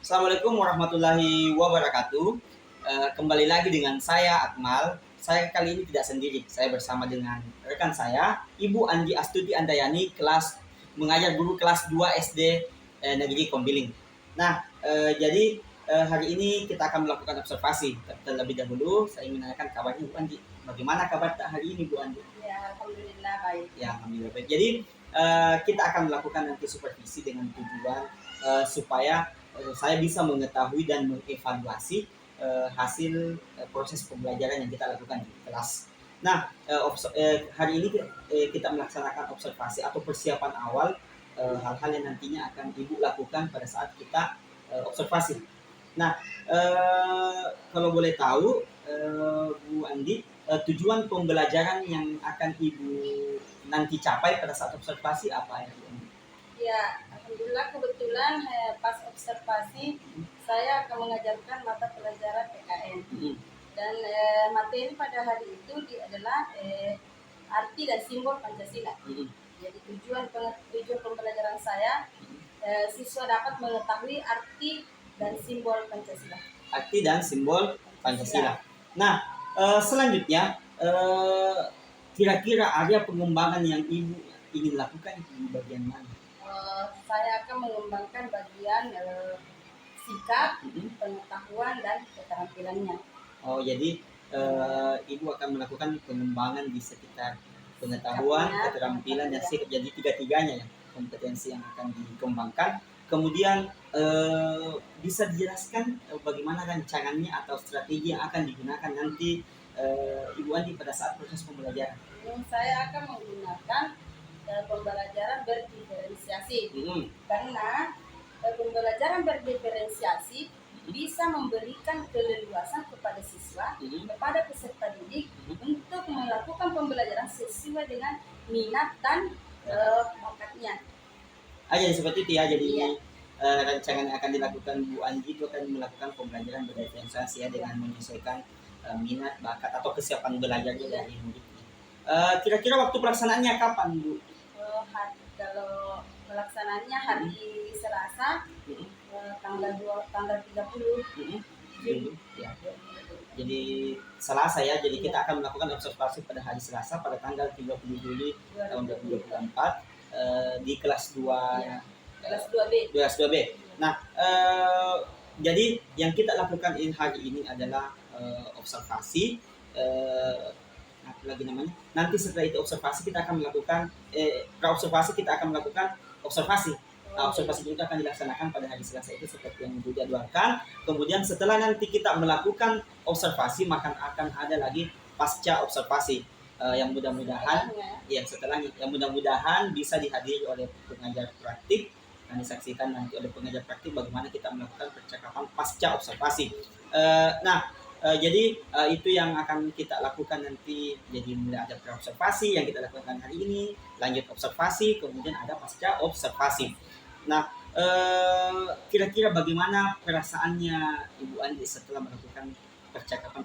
Assalamualaikum warahmatullahi wabarakatuh. Kembali lagi dengan saya Akmal. Saya kali ini tidak sendiri. Saya bersama dengan rekan saya, Ibu Andi Astuti Andayani, mengajar guru kelas 2 SD Negeri Kombiling. Nah, jadi hari ini kita akan melakukan observasi. Terlebih dahulu, saya ingin menanyakan kabarnya Bu Andi. Bagaimana kabar hari ini Bu Andi? Ya, alhamdulillah baik. Ya, alhamdulillah baik. Jadi kita akan melakukan nanti supervisi dengan tujuan supaya saya bisa mengetahui dan mengevaluasi hasil proses pembelajaran yang kita lakukan di kelas. Nah, hari ini kita melaksanakan observasi atau persiapan awal hal-hal yang nantinya akan Ibu lakukan pada saat kita observasi. Nah, kalau boleh tahu, Bu Andi, tujuan pembelajaran yang akan Ibu nanti capai pada saat observasi apa ya Bu Andi? Ya, alhamdulillah kebetulan pas observasi saya akan mengajarkan mata pelajaran PKN. Dan materi pada hari itu adalah arti dan simbol Pancasila. Jadi tujuan pembelajaran saya siswa dapat mengetahui arti dan simbol Pancasila. Arti dan simbol Pancasila. Nah, selanjutnya kira-kira area pengembangan yang Ibu ingin lakukan di bagian mana? Saya akan mengembangkan bagian sikap, pengetahuan dan keterampilannya. Oh, jadi Ibu akan melakukan pengembangan di sekitar pengetahuan, keterampilan dan sikap. Jadi tiga-tiganya ya kompetensi yang akan dikembangkan. Kemudian bisa dijelaskan bagaimana rancangannya atau strategi yang akan digunakan nanti Ibu Andi pada saat proses pembelajaran? Saya akan menggunakan pembelajaran berdiferensiasi karena pembelajaran berdiferensiasi bisa memberikan keleluasan kepada siswa, kepada peserta didik untuk melakukan pembelajaran sesuai dengan minat dan bakatnya. Jadi seperti itu ya. Jadi rancangan yang akan dilakukan Bu Andi itu akan melakukan pembelajaran berdiferensiasi ya, dengan menyesuaikan minat, bakat atau kesiapan belajarnya dari murid. Kira-kira waktu pelaksanaannya kapan Bu? Kalau pelaksanaannya hari Selasa tanggal 30 Juli. Ya. Jadi Selasa ya. Jadi kita akan melakukan observasi pada hari Selasa pada tanggal 30 Juli tahun 2024 di kelas 2 ya. Kelas 2B. Kelas 2B. Nah, jadi yang kita lakukan hari ini adalah observasi. Apa lagi namanya? Nanti setelah itu observasi kita akan melakukan praobservasi, kita akan melakukan observasi. Nah, observasi itu akan dilaksanakan pada hari Selasa itu seperti yang dijadwalkan. Kemudian setelah nanti kita melakukan observasi, maka akan ada lagi pasca observasi yang mudah-mudahan yang mudah-mudahan bisa dihadiri oleh pengajar praktik dan disaksikan nanti oleh pengajar praktik bagaimana kita melakukan percakapan pasca observasi. Jadi itu yang akan kita lakukan nanti. Jadi mulai ada praobservasi yang kita lakukan hari ini, lanjut observasi, kemudian ada pasca observasi. Nah, kira-kira bagaimana perasaannya Ibu Andi setelah melakukan percakapan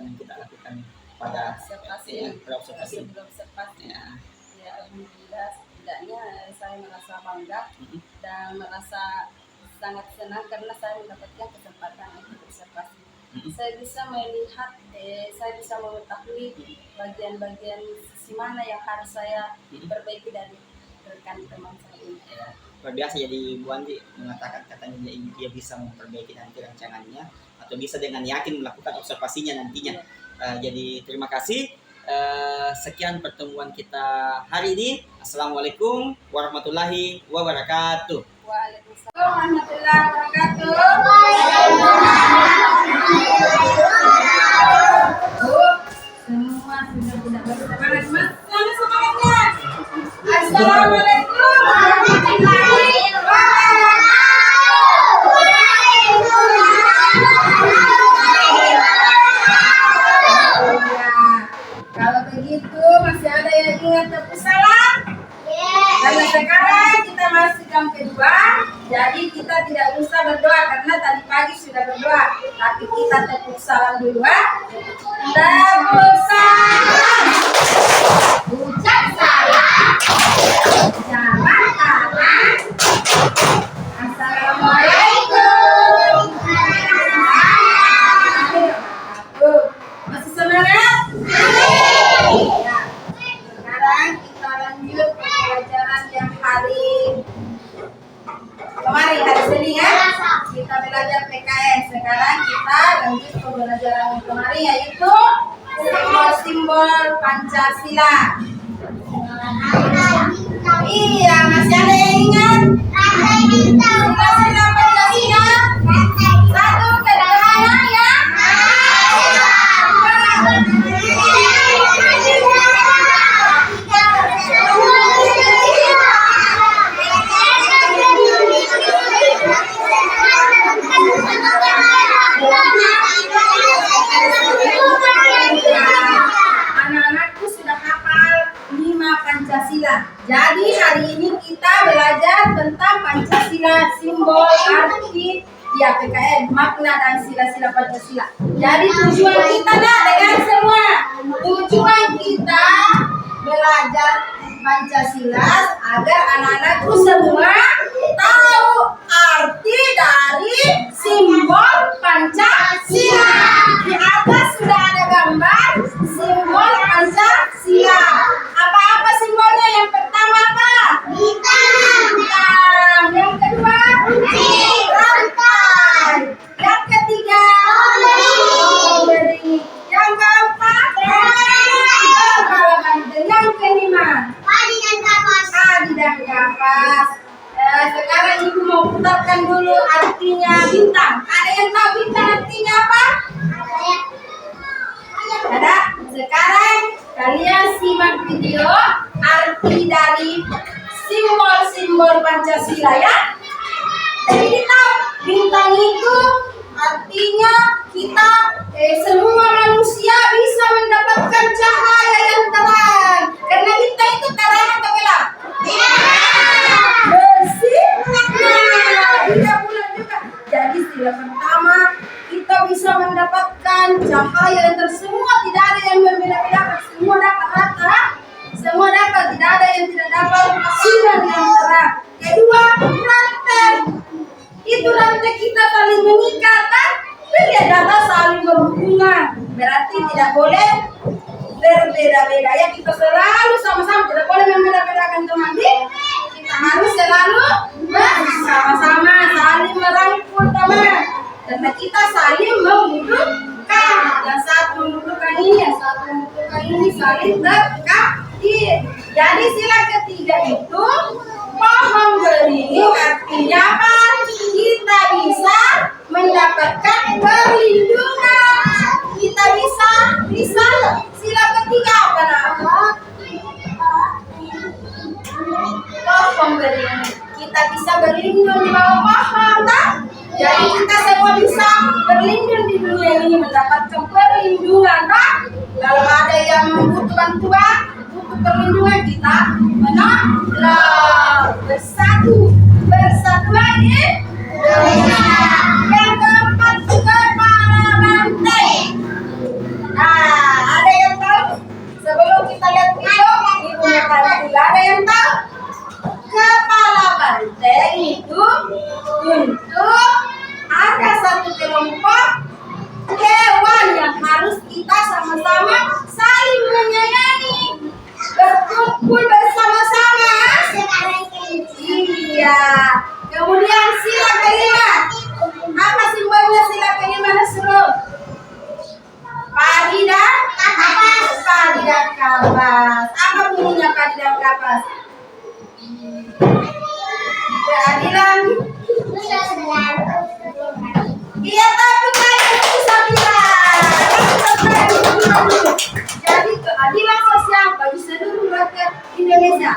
yang kita lakukan pada praobservasi? Ya, alhamdulillah setidaknya saya merasa bangga dan merasa sangat senang karena saya mendapatkan kesempatan untuk observasi. Saya bisa melihat, saya bisa mengetahui bagian-bagian sisi mana yang harus saya perbaiki dari rekan teman saya ini. Luar biasa. Jadi Bu Andi mengatakan katanya dia bisa memperbaiki nanti rancangannya atau bisa dengan yakin melakukan observasinya nantinya. Jadi terima kasih. Sekian pertemuan kita hari ini. Assalamualaikum warahmatullahi wabarakatuh. Waalaikumsalam warahmatullahi wabarakatuh. Semua sudah semangat, Mas. Semangatnya. Assalamualaikum warahmatullahi wabarakatuh. Kalau begitu masih ada yang ingat tepuk salam? Karena sekarang kita masih jam kedua, jadi kita tidak usah berdoa karena tadi pagi sudah berdoa. Tapi kita tepuk salam dulu. Tepuk salam. Ucap salam. Jabat tangan. Assalamualaikum. kita lanjut ke pelajaran yang hari kemarin, hari Senin ya. Kita belajar PKN. Sekarang kita lanjut ke pelajaran yang kemarin, yaitu simbol-simbol Pancasila. Iya, masih ada yang ingat? Sila-sila Pancasila. Satu, kedua ya. Anak-anakku sudah hafal 5 Pancasila. Jadi hari ini kita belajar tentang Pancasila, simbol, arti, ya PKN, makna dan sila-sila Pancasila. Jadi tujuan kita dengan semua, tujuan kita belajar Pancasila agar anak-anakku semua tahu arti dari simbol Pancasila. Di atas sudah ada gambar simbol Pancasila. Apa-apa simbolnya? Yang pertama apa? Bintang. Yang kedua? Rantai. Yang ketiga? Beri. Yang keempat? Kepala banteng. Yang kelima? Padi dan kapas. Sekarang ibu mau putarkan dulu artinya bintang. Ada yang tahu bintang artinya apa? Ada? Sekarang kalian simak video arti dari simbol-simbol Pancasila ya. Jadi kita bintang itu artinya kita semua manusia bisa mendapatkan cahaya yang terang. Karena bintang itu terang atau gelap? Bersih. Tidak bulan juga. Jadi sila pertama kita bisa mendapatkan cahaya yang semua, tidak ada yang membeda-bedakan, semua dapat rata, semua dapat, tidak ada yang tidak dapat sinar yang terang. Kedua, rantai. Itu rantai kita saling mengikat kan? Tidak dapat saling berhubungan. Berarti tidak boleh berbeda-beda ya, kita selalu sama-sama, tidak boleh membeda-bedakan teman. Kita harus selalu bersama-sama, saling merangkul teman. Karena kita saling membutuhkan, yang satu membutuhkan ini, yang satu membutuhkan ini, saling terkait. Jadi sila ketiga itu pohon beringin, artinya apa? Kita bisa mendapatkan perlindungan. Kita bisa sila ketiga apa nama? Pohon beringin. Kita bisa berlindung di bawah pohon, tak? Jadi kita semua bisa berlindung di dunia ini, mendapatkan perlindungan, tak? Kalau ada yang butuh bantuan, butuh perlindungan, kita menolong. Bersatu lagi. Yang keempat, kepala banteng. Nah, ada yang tahu? Sebelum kita lihat video, ibu akan ada yang tahu? Kepala banteng itu untuk ada satu kelompok hewan yang harus kita sama-sama saling menyayangi, berkumpul bersama-sama. Iya. Kemudian sila kelima. Apa simbolnya sila kelima, Nasrul? Padi dan kapas. Apa bunyinya padi dan kapas? Keadilan. Iya, tapi saya bisa bilang. Jadi keadilan sosial bagi seluruh rakyat Indonesia.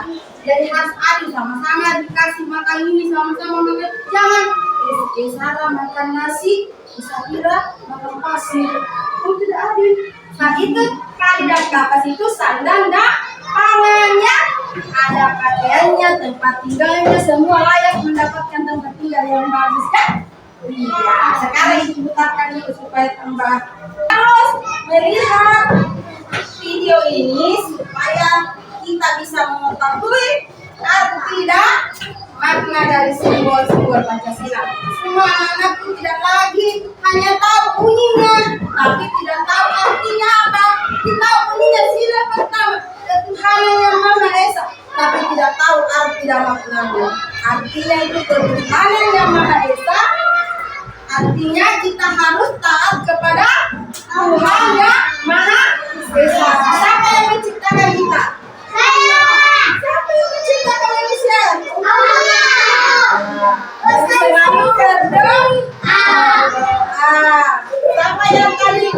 Jadi harus adil, sama-sama dikasih makan ini, sama-sama makan. Jangan Sarah makan nasi, Isabira makan pasir. Itu tidak adil. Nah itu padi dan kapas itu sandang dan pangannya, ada pakaiannya, tempat tinggalnya, semua layak mendapatkan tempat tinggal yang bagus kan? Iya, sekarang diputarkan dulu supaya tambah. Terus melihat video ini supaya kita bisa mengetahui arti dan makna dari simbol-simbol Pancasila. Semua anak-anak tidak lagi hanya tahu bunyinya, tapi tidak tahu artinya apa. Kita tahu bunyinya sila pertama, ketuhanan yang Maha Esa. tidak maknanya. Artinya itu ketuhanan yang Maha Esa. Artinya kita harus taat kepada Tuhan yang Maha Esa. Siapa yang menciptakan kita? Siapa yang menciptakan manusia? Selalu berdoa. Siapa yang tadi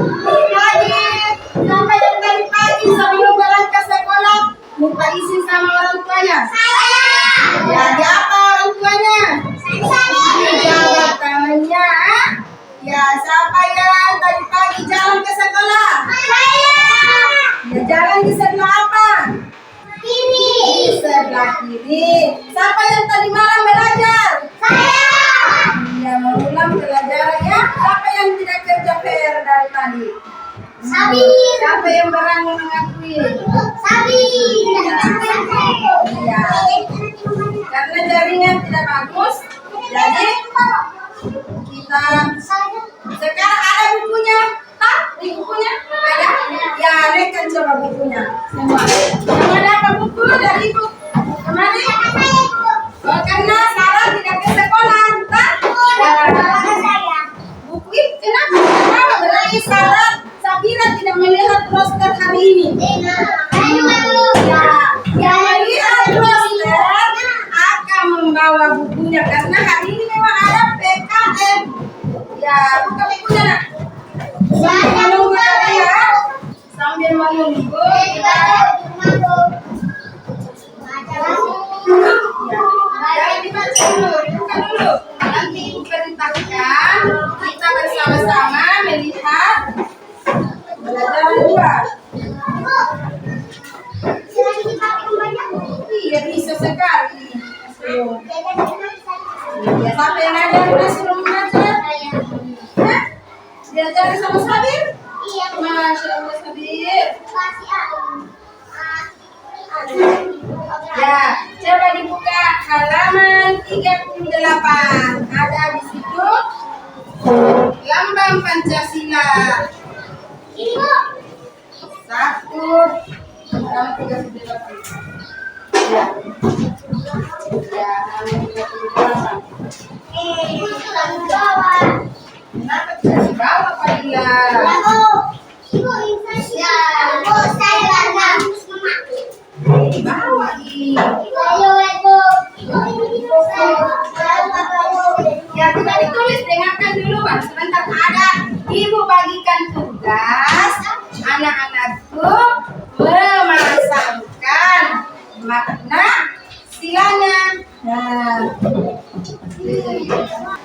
pagi sebelum berangkat sekolah minta izin sama orang tuanya? Jadi apa orang tuanya? Jaga tangannya. Ya, siapa yang tadi pagi jalan ke sekolah? Ya, jalan di sebelah apa? Kiri. Di sebelah kiri. Siapa yang tadi malam belajar? Ya, mengulang pelajarannya. Siapa yang tidak kerja PR dari tadi? Siapa yang berani mengakui? Ya. Karena jaringan tidak bagus, jadi kita sekarang ada bukunya. Di bukunya ada? Ya, rekan coba bukunya semua. Yang ada apa buku dari ibu? Kemarin? Oh, karena Sarah tidak ke sekolah, buku itu kenapa berarti Sarah Sabira tidak melihat roster hari ini? Ya, melihat roster akan membawa bukunya karena hari ini memang ada PKM. Ya, buka bukunya nak. Sambil menunggu kita. Jangan dibaca dulu, buka dulu. Nanti ibu perintahkan kita bersama-sama melihat pelajaran 2. Iya, bisa sekali. Ya, sampai yang ada udah suruh mengajar. Diajar sama Sabir? Iya. Masya Allah Sabir. Ya, coba dibuka halaman 38. Ada di situ lambang Pancasila. Ibu. 1 halaman 38. Ya. Ya, halaman 38. Kenapa tidak dibawa Fadila? Bawa ini. Ya, tidak ditulis, dengarkan dulu Bang. Sebentar, ada ibu bagikan tugas anak-anakku memasangkan makna silanya. Nah,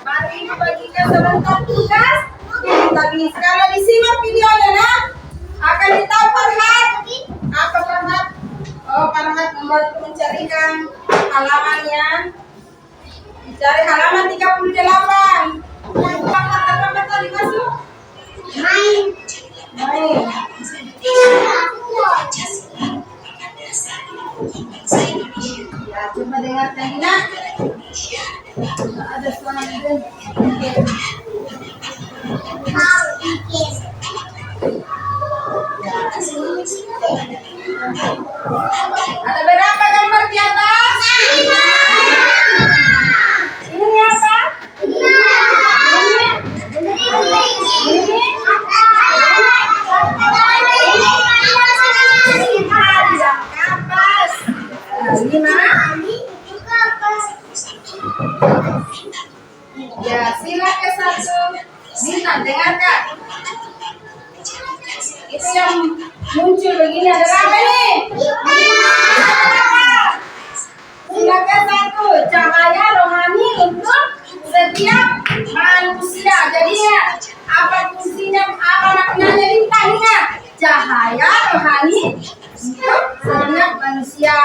mari ibu bagikan sebentar tugas. Tapi kalau disimak videonya nak, akan ditahu Farhat. Apa Farhat? Oh, Farhat membantu mencarikan halamannya. Dicari halaman 38. Apa tadi masuk? Main. Ya, coba dengarkan ini nak. Ada suara itu. Ada berapa gambar di atas? 5. Ini apa? Ya, sila ke 1. Bintang, dengarkan. Itu yang muncul begini adalah apa nih? Sila ke 1, cahaya rohani untuk setiap manusia. Jadi ya, apa fungsinya, apa maknanya bintang ya? Cahaya rohani untuk setiap manusia.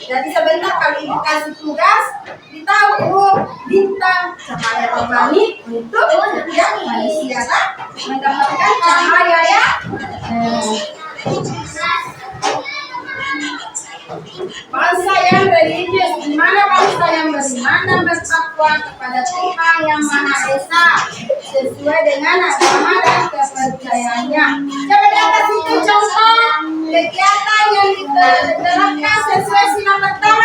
Jadi sebentar kalau ibu kasih tugas, ditahu bintang cahaya rohani untuk setiap manusia kan? Mendapatkan cahaya ya. Bangsa yang religius, di mana bangsa yang beriman dan bertakwa kepada Tuhan yang Maha Esa sesuai dengan agama dan kepercayaannya. Coba lihat itu contoh kegiatan yang diterapkan sesuai sila pertama.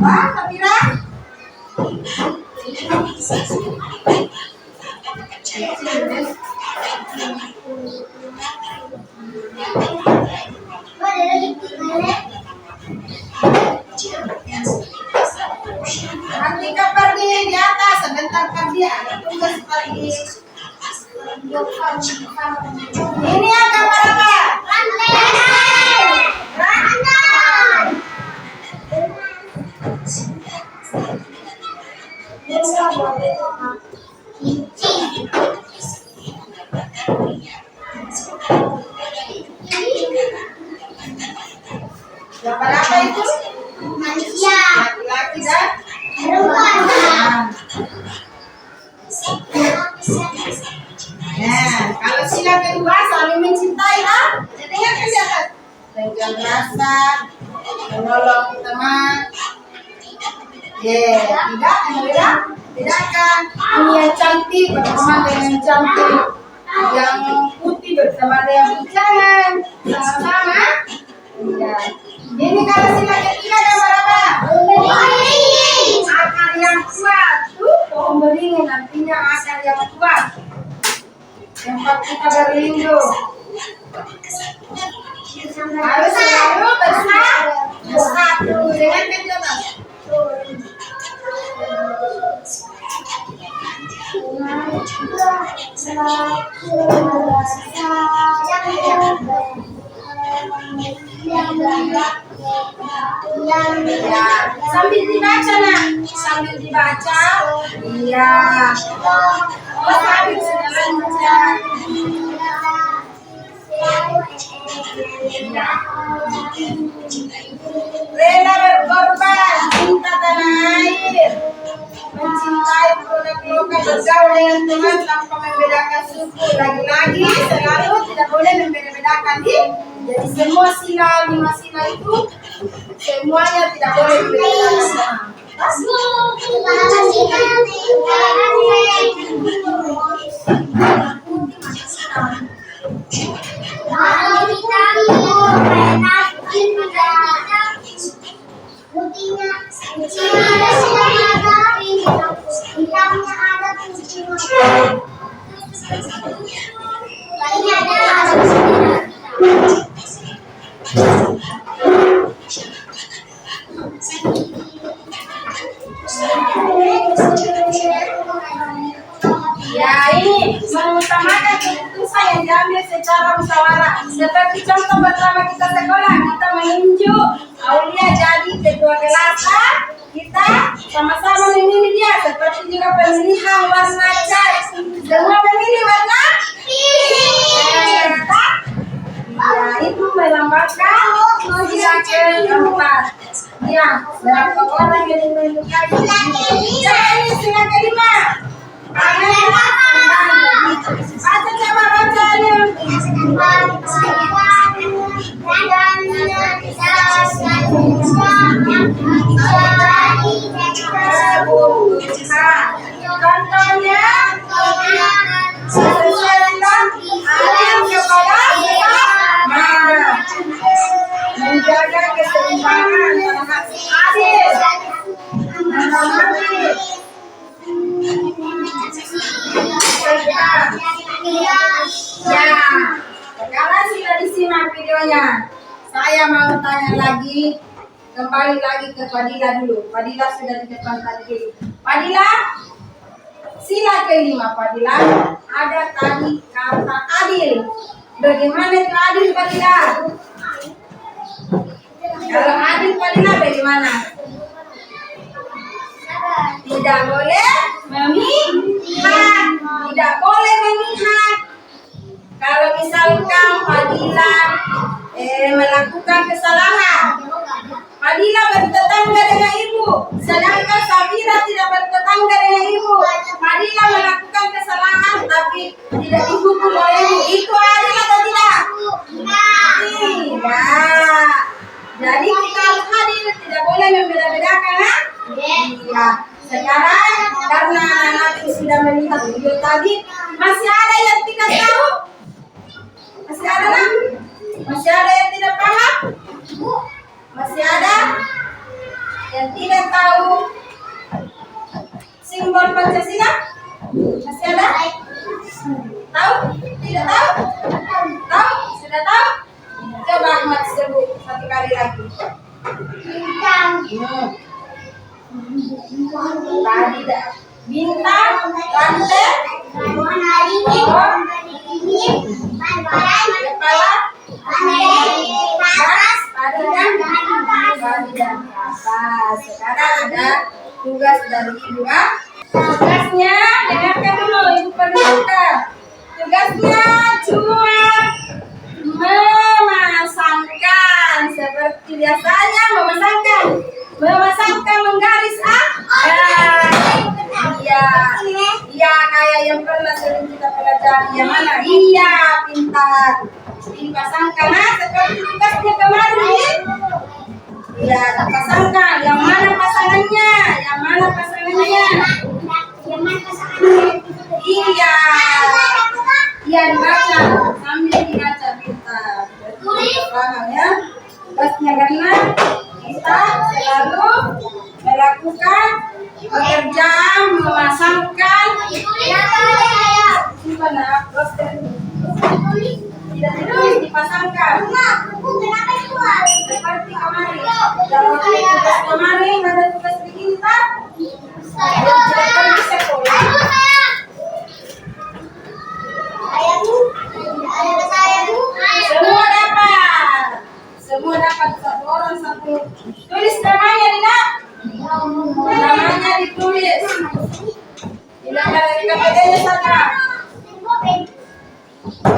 Wah, Sabira. Nanti kau pergi di atas, sebentar pergi, ada tugas pergi. Ini ya gambar apa? Gambar apa itu? Manusia. Laki-laki dan Perempuan. nah, kalau sila kedua saling mencintai, lihat kan di atas. Dengan rasa, menolong teman. Tidak, tidak kan? Ini yang cantik berteman dengan yang cantik, yang putih berteman dengan yang jangan sama-sama. Ya. Ini kalau sila ketiga gambar apa? Akar yang kuat. Tuh, pohon beringin artinya akar yang kuat. Tempat kita berlindung. Harus selalu bersatu dengan kejutan. Ya, sambil dibaca nak, sambil dibaca. Iya. Oh, sambil baca. Rela berkorban, cinta tanah air, mencintai produk lokal, bergaul dengan teman tanpa membedakan suku. Lagi-lagi selalu tidak boleh membedakan jadi semua sila, 5 sila itu semuanya tidak boleh membedakan. Ya, ini mengutamakan keputusan yang diambil secara musyawarah. Seperti contoh pertama kita sekolah, kita menunjuk Aulia jadi ketua kelas A, kita sama-sama memilih dia. Seperti juga pemilihan warna cat, semua memilih warna pink. Ya, itu melambangkan sila keempat. Ya, berapa orang yang menyukai ya, ini sila kelima. Baca coba baca contohnya sesuai dengan adil kepada menjaga keseimbangan adil menghormati. Ya, sekarang sudah disimak videonya. Saya mau tanya lagi, kembali lagi ke Fadila dulu. Fadila sudah di depan tadi. Fadila, sila kelima Fadila, ada tadi kata adil. Bagaimana itu adil Fadila? Kalau adil Fadila bagaimana? Tidak boleh memihak, tidak boleh memihak. Kalau misalkan Fadila melakukan kesalahan, Fadila bertetangga dengan ibu, sedangkan Sabira tidak bertetangga dengan ibu. Fadila melakukan kesalahan tapi tidak dihukum oleh ibu. Itu adil atau tidak? Tidak. Jadi kita harus adil, tidak boleh membeda-bedakan. Ya. Sekarang karena anak-anak sudah melihat video tadi, masih ada yang tidak tahu? Masih ada nak? Masih ada yang tidak paham? Masih ada? Yang tidak tahu simbol Pancasila? Masih ada? Tahu? Tidak tahu? Tahu? Sudah tahu? Coba Ahmad sebut satu kali lagi. Tadi dah. Bintang, rantai, kepala, dan atas. Sekarang ada tugas dari Ibu A. Tugasnya, dengarkan dulu Ibu perlihatkan. Tugasnya cuma memasangkan seperti biasanya memasangkan menggaris A. Iya kayak yang pernah sering kita pelajari yang mana? Iya, pintar. Dipasangkan seperti tugasnya kemarin. Iya, dipasangkan. Yang mana pasangannya? Iya. Iya, dibaca. Sambil dibaca pintar. Paham ya? Tugasnya karena kita selalu melakukan pekerjaan memasangkan tidak ditulis dipasangkan seperti kemarin. Dalam tugas kemarin ada tugas begini tak? Semua dapat satu orang satu. Tulis namanya Dina. Namanya ditulis. Tidak ada KPD-nya saja.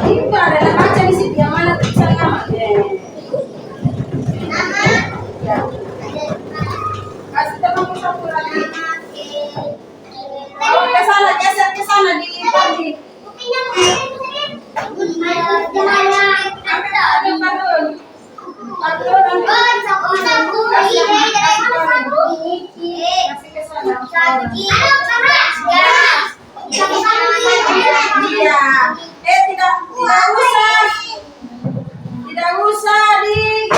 Itu ada baca di situ yang mana tulisan nama. Ya. Kasih temanku satu lagi. Kalau ke sana geser ke sana di pagi. Tidak usah di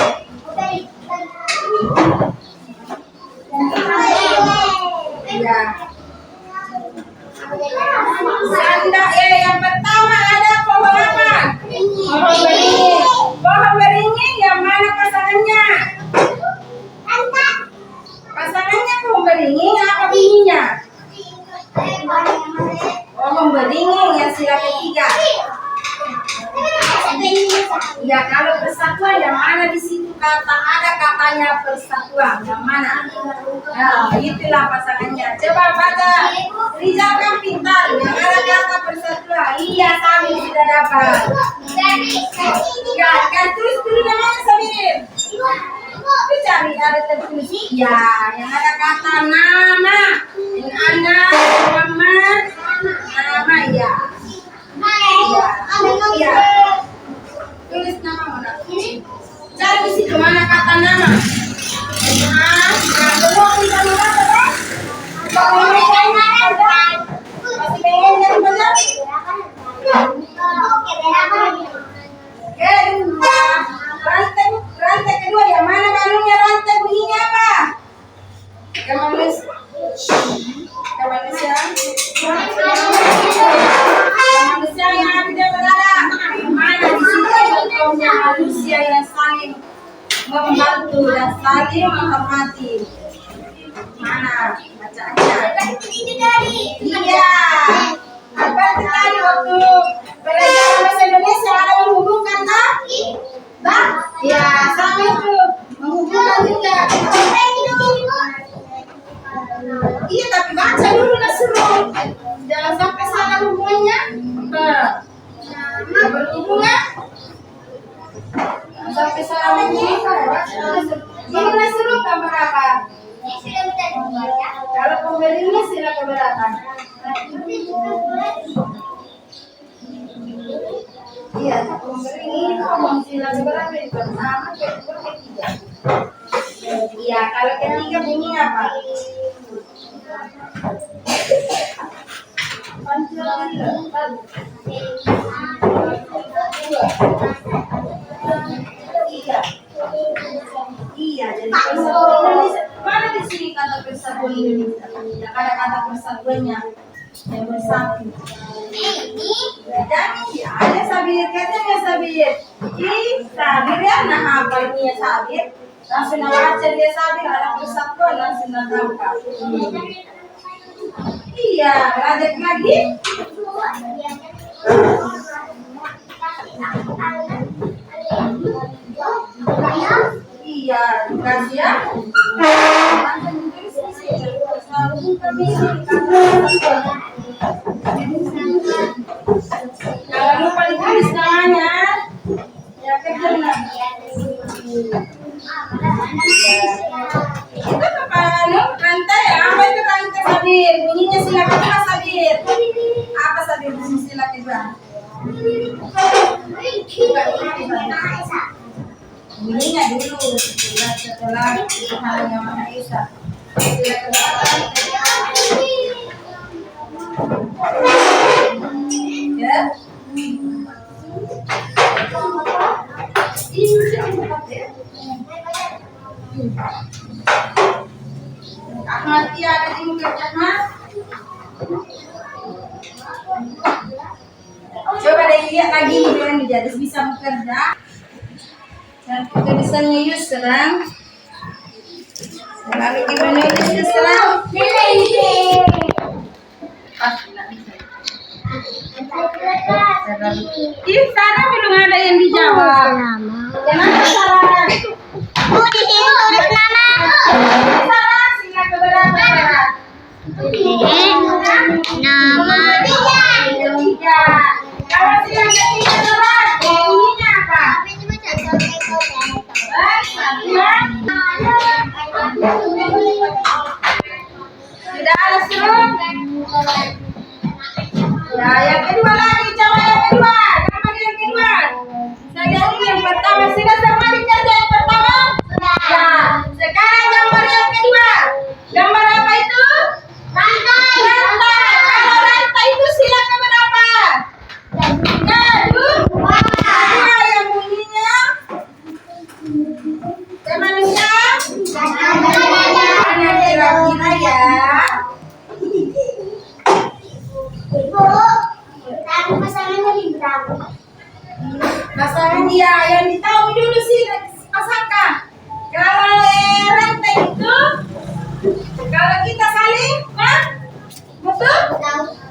yang pertama ada pohon apa? Pohon beringin yang mana pasangannya? Pasangannya pohon beringin apa bininya? Pohon beringin yang sila ketiga. Ya, kalau persatuan yang mana di situ ada katanya persatuan yang mana? Nah, itulah pasangannya. Coba baca Rizal kan pintar yang ada kata persatuan. Iya, Samir sudah dapat. Ya, kan tulis dulu namanya Samir. Itu cari ada tertulis. Ya, yang ada kata nama, anak, mama, nama ya. Iya. Tulis nama mana? Cari di situ mana kata nama. Semua bisa membaca kan? Masih pengen jadi benar? Kedua, rantai kedua yang mana balungnya rantai bunyinya apa? Kemanusiaan. Manusia yang tidak berada mana di situ contohnya manusia yang saling membantu dan saling menghormati. Mana bacaannya? Iya. Apa tadi waktu belajar bahasa Indonesia ada menghubungkan tak? Bah? Ya, sama itu menghubungkan juga. Iya, tapi baca dulu lah suruh. Jangan sampai salah hubungannya. Berhubungan. Sampai salah hubungan. Gimana suruh gambar apa? Kalau pembelinya sila keberatan. Iya, pembeli ini ngomong sila keberatan itu pertama, kedua, ketiga. Iya, kalau ketiga bunyi apa? Iya, jadi Indonesia mana di persatuan Indonesia. Yang ada kata persatuannya yang bersatu. Jadi ada sabir katanya sabir. Sabir ya nah apa ini ya sabir? Langsung baca dia sabir ada persatuan langsung tangkap. Iya, belajar lagi. Iya, dikasih ya. Kalau lupa ditulis namanya, ya kena. Itu apa? Rantai? Apa itu rantai sabir? Bunyinya sila kedua sabir. Apa sabir bunyi sila kedua? Bunyinya dulu setelah Tuhan yang Maha Esa. Sila kedua. Ya. Ahmad ada di muka Ahmad. Coba deh lihat lagi yang jadi bisa bekerja. Dan tulisannya Yusra. Lalu gimana Yusra? Sarah belum ada yang dijawab. Kenapa Sarah? Di sini tulis nama. Sarah sila keberapa? Nama. Ketiga. Kalau sila ketiga Sarah, bunyinya apa? Sudah ada suruh? Ya, yang kedua lagi, coba yang kedua. Apa yang kedua? Saya yang pertama, sudah semua dikerja yang pertama? Ya, sekarang gambar yang kedua. Gambar apa itu? Rantai. Rantai. Kalau rantai itu sila keberapa? Kedua. Yang bunyinya? Kemana? Mana kira-kira ya? Ibu, tahu pasangannya bintang. Pasangan dia yang ditahu dulu sih pasangkan. Kalau rantai itu, kalau kita saling, betul?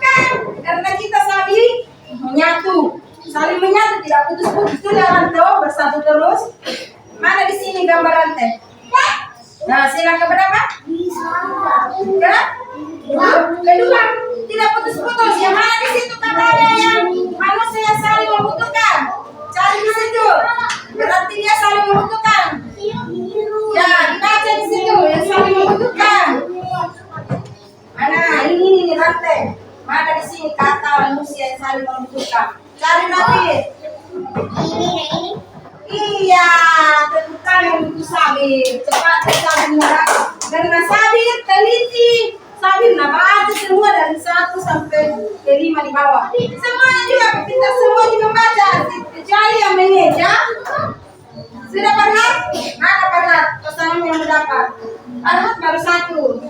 Kan? Karena kita saling menyatu, tidak putus-putus itu jangan tuh bersatu terus. Mana di sini gambar rantai? Nah, sila keberapa? Kedua, tidak putus-putus. Yang mana di situ katanya yang manusia saling membutuhkan? Cari di situ. Berarti dia saling membutuhkan. Ya, dibaca di situ yang saling membutuhkan. Mana? Ini rantai. Mana di sini kata manusia yang saling membutuhkan? Cari lagi. Iya, temukan yang itu sabir. Cepat sabirnya. Karena sabir teliti. Sabir baca semua dari 1 sampai ke 5 di bawah. Semuanya juga kita semua juga membaca. Kecuali yang mengeja. Sudah pernah? Mana pernah? Pesanan yang mendapat. Arhat baru 1.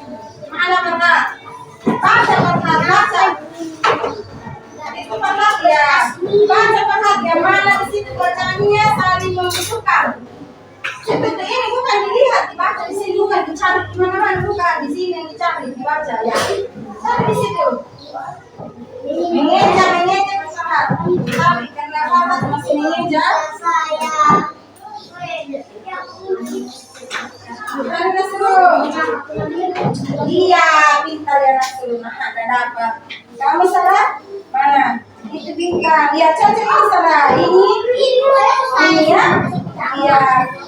Mana pernah? Baca pernah, baca. Itu pernah ya. Baca pernah yang mana di situ bacaannya saling membutuhkan. Seperti ini bukan dilihat, dibaca di sini, bukan dicari di mana-mana, bukan di sini yang dicari, dibaca ya. Cari di situ. Mengeja pesawat. Tapi karena Farhat masih mengeja, bukan Nasrul. Iya, pintar ya Nasrul. Nah, ada dapat. Kamu salah? Mana? Itu bintang. Ya, cocok ini salah. Ini ya. Iya,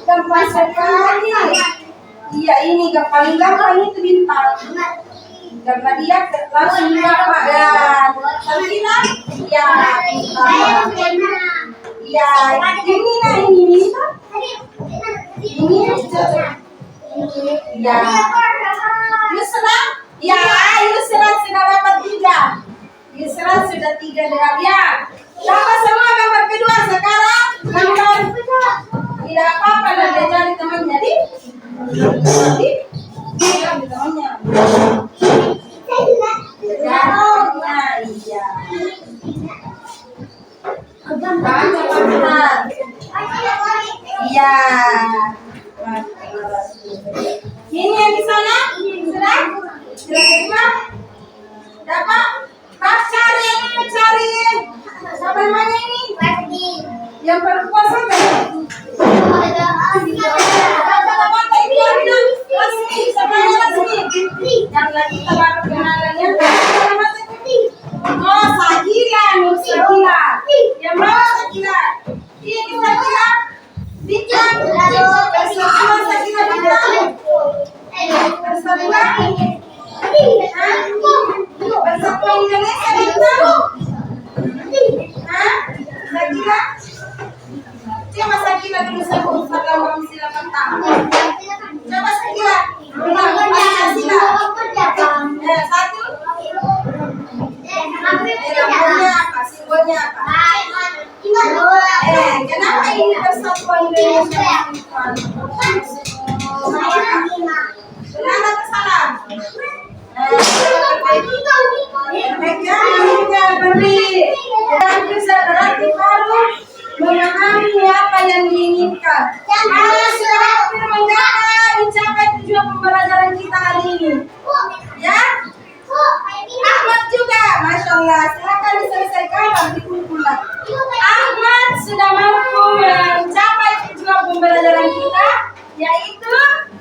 gampang sekali. Iya, ini paling gampang itu bintang. Karena dia langsung dapat ya. Terkira? Ya, bintang. Ya, ini nah ini. Ini cocok. Ya. Yusra? Ya, Yusra sudah dapat 3. Yusra sudah 3 dengan ya. Dapat semua gambar kedua sekarang. Gambar tidak apa-apa dan dia cari temannya di temannya. karena kita baru kenalannya. Oh, Sakila, Nur Sakila. Yang mana Sakila? Ini Sakila. Bintang. Bersama Sakila bintang. Bersama. Bersama Indonesia bintang. Hah? Sakila? Coba Sakila dulu sebut dalam sila pertama. Coba Sakila. Bilang Pancasila. Satu. Namanya apa? Simbolnya apa? Kenapa ini Persatuan Indonesia? Benar atau salah? Beri yang bisa berarti baru memahami apa yang diinginkan. Sudah hampir mencapai tujuan pembelajaran kita hari ini. Ya, Ahmad juga, Masya Allah. Silakan diselesaikan dan dikumpulkan. Ahmad sudah mampu mencapai tujuan pembelajaran kita, yaitu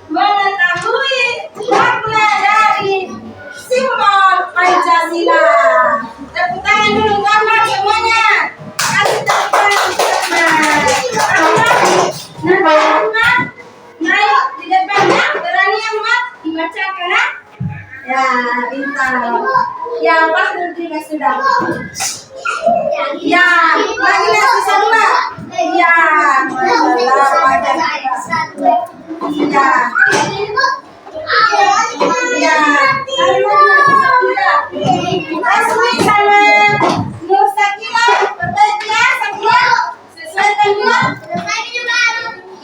mengetahui makna dari simbol Pancasila. Tepuk tangan dulu Ahmad semuanya. Kasih tepuk tangan untuk Ahmad. Nanti Ahmad naik di depannya, berani Ahmad dibacakan. Ya, bintang. Ya, pas berdiri sudah. Ya, lagi sisa dua. Ya, ya. Ya, Asmi sama Nur Sakila berbaik ya, Sakila. Sesuaikan dulu.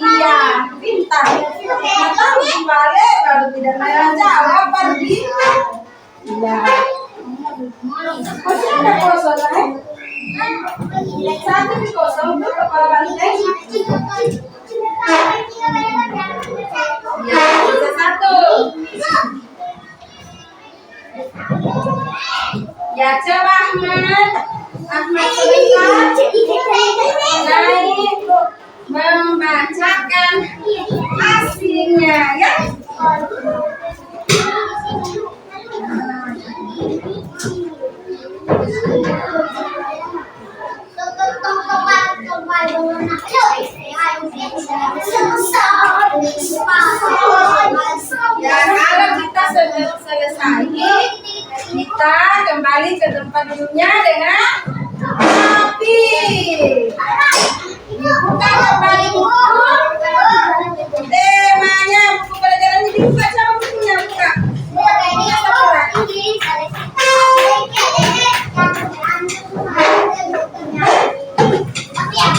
Iya, pintar. Matang kembali baru tidak merah jawab pergi. Iya. Masih ada kosong kan? Satu di kosong itu kepala banteng. Ya, bisa satu. Ya, coba Ahmad sebentar naik membacakan hasilnya ya. Ya, kalau kita sudah selesai, kita kembali ke tempat duduknya dengan rapi. Buka kembali buku. Temanya buku pelajaran ini dibuka, sama bukunya buka. Bukunya semua.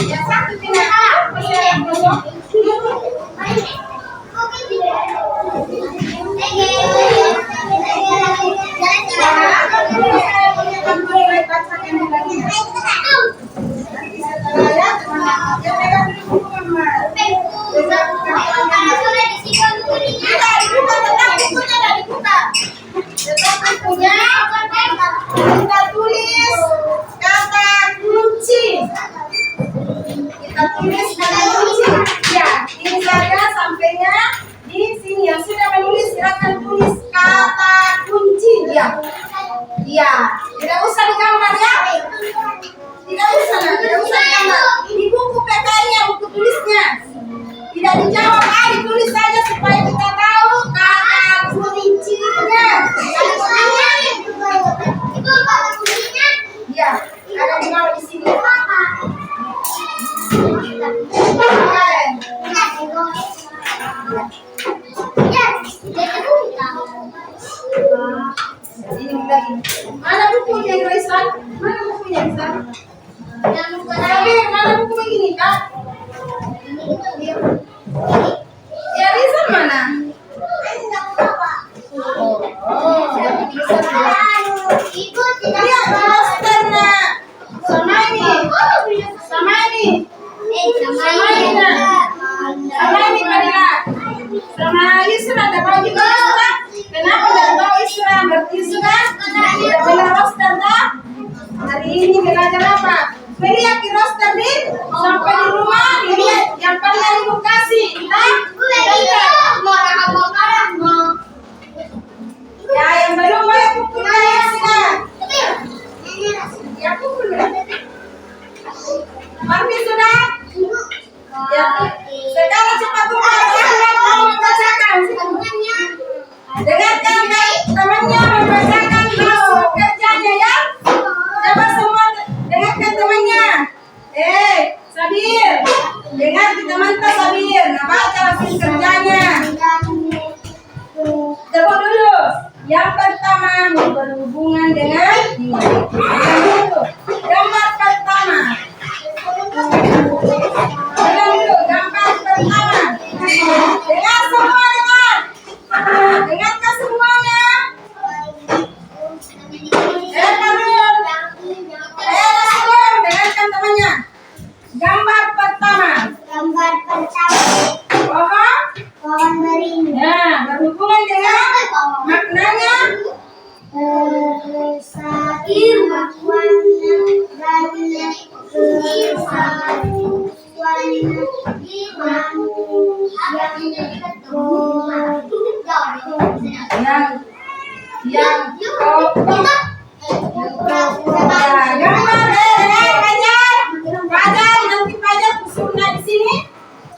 Ya, satu pindah. Kita tulis kata kunci. Kita tulis kata kunci. Ya, ini saja sampainya di sini. Yang sudah menulis silakan tulis kata kunci dia. Iya, tidak usah digambar ya. Tidak usah digambar. Di buku PKI-nya, buku tulisnya. Tidak dijawab, ditulis saja supaya kita tahu kata kuncinya. Iya, ada di bawah di sini. Ini lagi. Mana bukunya Rizal? Mana bukunya Rizal? Mana buku begini Kak? Ya Rizal mana? Lihat posternya. Sama ini. Sama ini. Sama ini Padilla. Sama Yusra ada bawa juga Yusra. Kenapa tidak bawa Yusra? Berarti Yusra tidak bela roster tak? Hari ini belajar apa? Beliau di roster nih sampai di rumah dilihat yang paling ibu kasih. Ya Yang pertama berhubungan dengan gambar pertama. Gambar pertama. Dengar semua, dengar. Dengarkan semuanya. Dengarkan temannya. Gambar pertama. Gambar pertama. Pohon beringin. Nah, berhubungan dengan maknanya. Fajar, nanti Fajar susunnya di sini.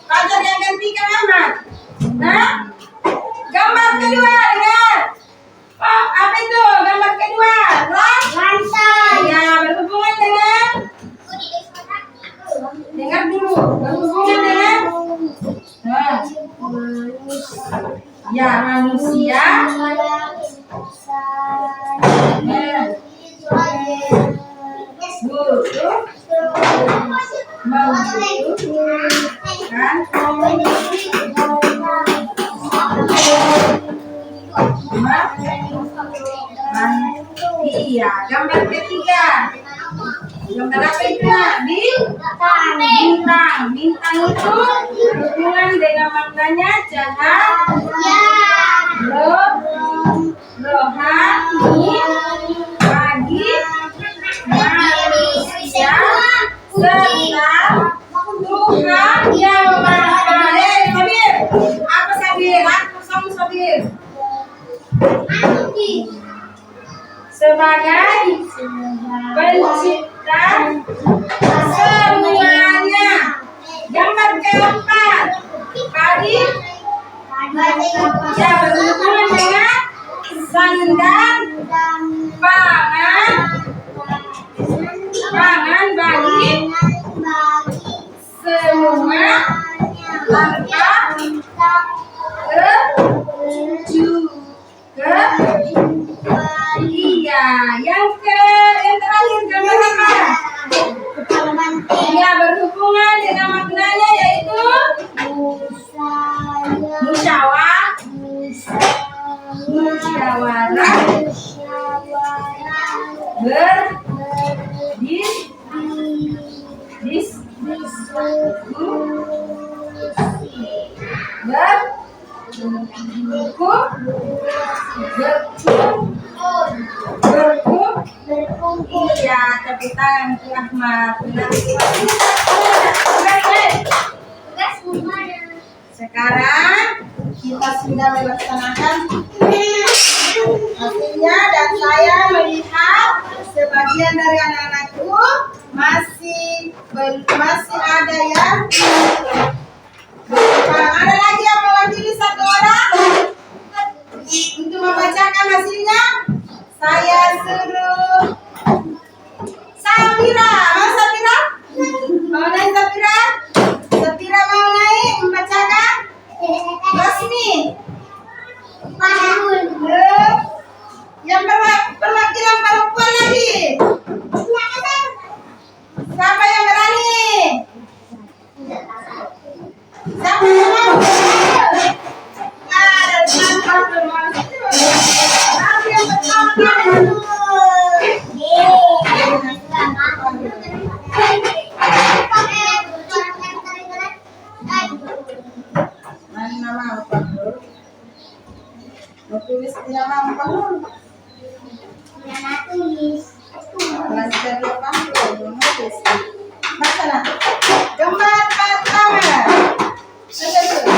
Fajar yang gantikan Ahmad. Nah, gambar kedua, dengar. Oh, apa itu gambar kedua? Lantai. Ya, berhubungan dengan. Dengar dulu, berhubungan dengan. Nah, ya, manusia. Butuh membutuhkan iya. Gambar ketiga. Gambar apa itu? Bintang. Bintang itu berhubungan dengan maknanya cahaya, rohani bagi manusia serta Tuhan yang Maha. Sabir, apa Sabir? Aku sama Sabir. Sebagai pencipta semuanya. Gambar keempat. Padi. Ya, berhubungan dengan sandang pangan bagi semua tanpa iya. Yang terakhir gambar apa? Ya, berhubungan dengan maknanya yaitu musyawarah berkumpul. Iya, tepuk tangan untuk Ahmad. Sekarang kita sudah melaksanakan hasilnya dan saya melihat sebagian dari anak-anakku masih ada yang ada lagi yang mewakili satu orang untuk membacakan hasilnya. Saya suruh Sapira. Mau Sapira? Mau naik Sapira? Sapira mau naik membacakan? Rosmi. Yang perwakilan perempuan lagi. Siapa yang berani? Siapa yang mau? Tulis nama apa? Tulis. Belajar apa? Menulis. Bacalah. Gambar pertama.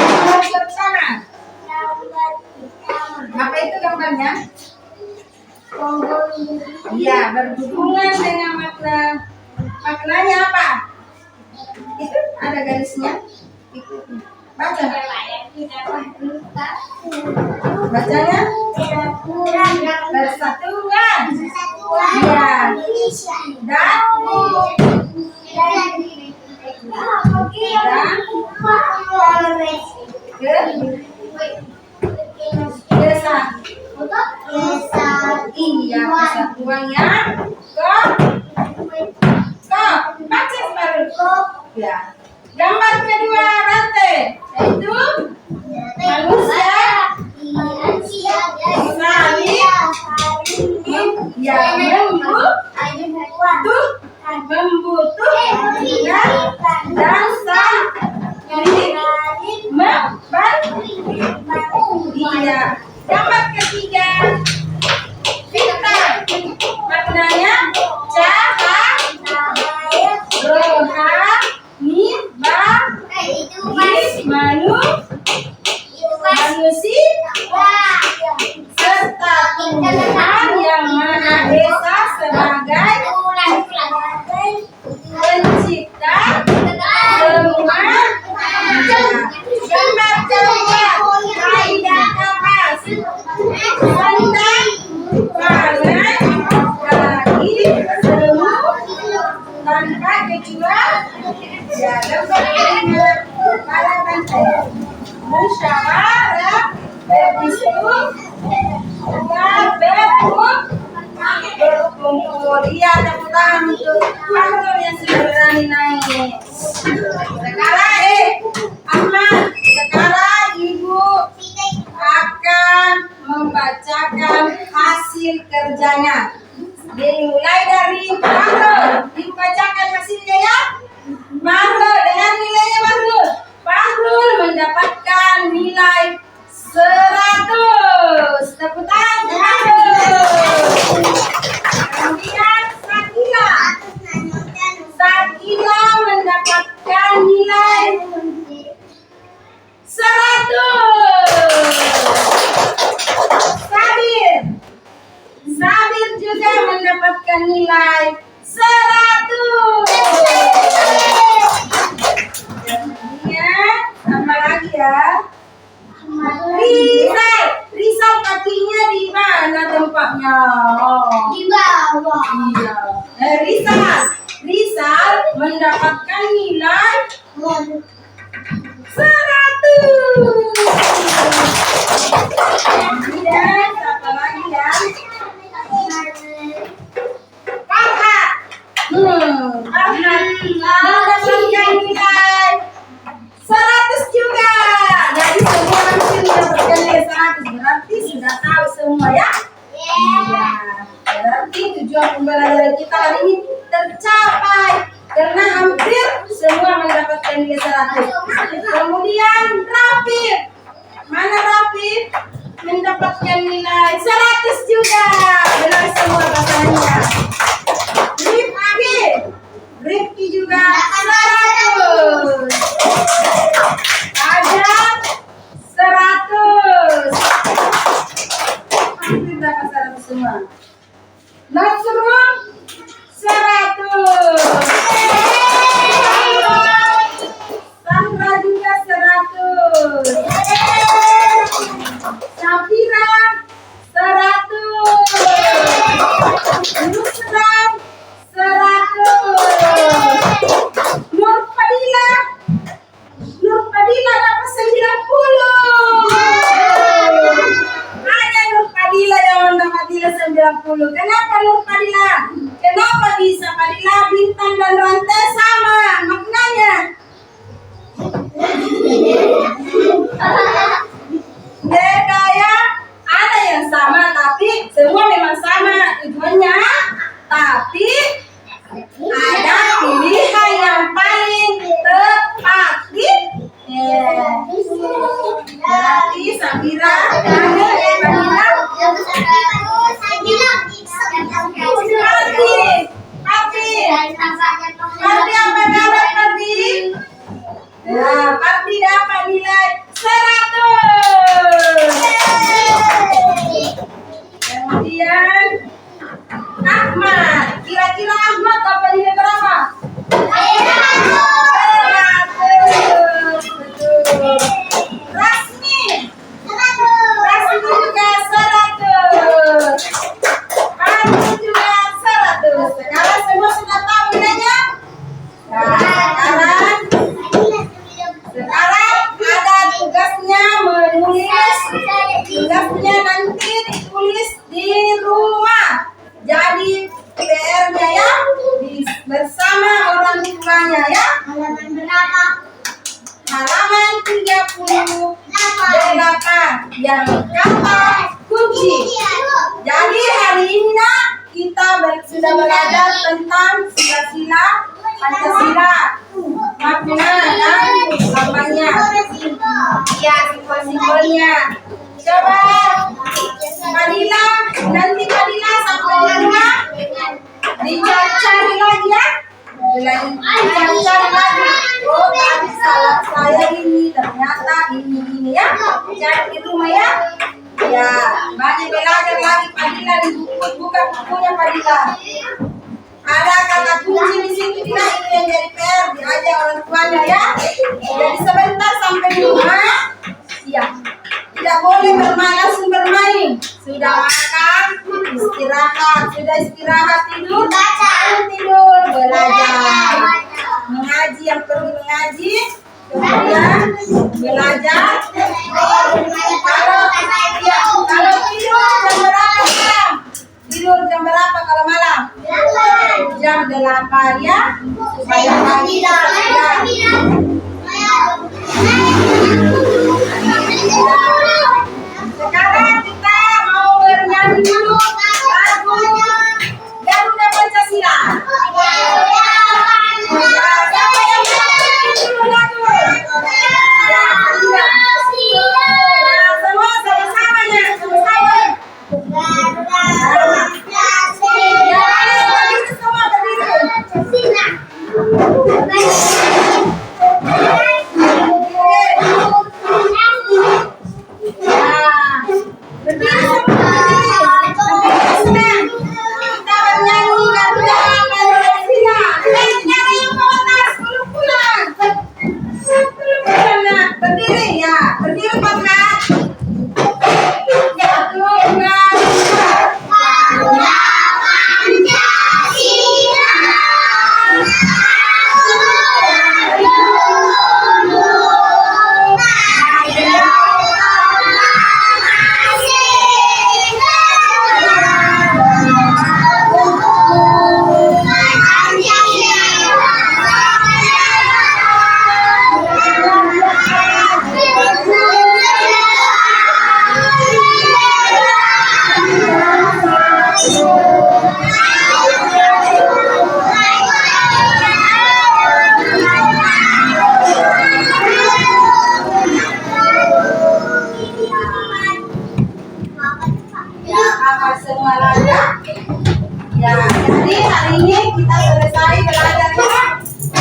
Gambar pertama. Apa itu gambarnya? Iya, berhubungan dengan maknanya apa? Itu ada garisnya. Baca. Bacanya? Persatuan. Iya. Iya, kesatuannya baca baru ya. Gambar kedua rantai yaitu manusia saling yang membutuhkan dan saling membantu. Iya. Gambar ketiga kita maknanya rohani bagi manusia serta Tuhan yang Maha Esa sebagai pencipta semua. Gambar keempat kaidah kapas tentang pangan bagi semua tanpa kecuali. Ya, gambar kelima para rantai musyawarah berkumpul. Iya, tepuk tangan untuk Fahrul yang sudah berani naik. Sekarang Ahmad, sekarang Ibu akan membacakan hasil kerjanya. Dimulai dari Fahrul. Ibu bacakan hasilnya ya. Fahrul dengan nilainya Fahrul. Fahrul mendapatkan nilai 100. Tepuk tangan Fahrul. Kemudian Sakila mendapatkan nilai 100. Sabir juga mendapatkan nilai 100. Kemudian apa lagi ya? Rizal kakinya di mana tempatnya? Di bawah. Iya. Rizal mendapatkan nilai 100. Kemudian apa lagi ya? Farhat. Farhat mendapatkan nilai 100 juga. Jadi semua langsung mendapatkan nilai 100. Berarti sudah tahu semua ya? Iya. Berarti tujuan pembelajaran kita hari ini tercapai karena hampir semua mendapatkan nilai 100. Kemudian Rafif. Mana Rafif? Mendapatkan nilai 100 juga. Benar semua bahasanya. Rifki juga 100. Ada 100. Hampir dapat 100 semua. Nasrul 100. Sandra juga 100. Safira 100. Nusran 100. Nur Fadila dapat 90. Hanya Nur Fadila yang mendapat nilai 90. Kenapa Nur Fadila? Kenapa bisa Fadila bintang dan rantai sama maknanya? Beda ya. Ada yang sama tapi semua memang sama tujuannya. Tapi ada pilihan yang paling tepat. Berarti Safira Parti apa dapat Parti? Nah, Parti dapat nilai 100. Kemudian Ahmad, kira-kira Ahmad dapat nilai berapa? 100. Betul. Rasmi juga 100. Pandu juga 100. Sekarang semua sudah tahu nilainya? Nah, sekarang ada tugasnya menulis. Tugasnya nanti ditulis di kita belajar tentang sila-sila Pancasila, makna dan lambangnya, ya simbol-simbolnya. Coba Fadila, nanti Fadila sampai di rumah dicari lagi ya. Dicari lagi. Oh tadi salah saya ini, ternyata ini ya. Cari di rumah ya. Ya, banyak belajar lagi Fadila di buka bukunya Fadila. Ada kata kunci di sini tidak itu yang jadi PR diajar orang tuanya ya. Jadi sebentar sampai di rumah. Ya, tidak boleh bermain langsung bermain. Sudah makan, istirahat. Sudah istirahat tidur, tidur belajar. Mengaji yang perlu mengaji, kemudian belajar. Kalau tidur jam berapa malam? Tidur jam berapa kalau malam? Jam 8 ya. Supaya pagi sekarang kita mau bernyanyi dulu lagu Garuda Pancasila. Siapa yang bernyanyi dulu lagu? Ya, semua sama-sama ya, sama-sama. Ya, berdiri semua, berdiri. Ya, jadi hari ini kita selesai belajar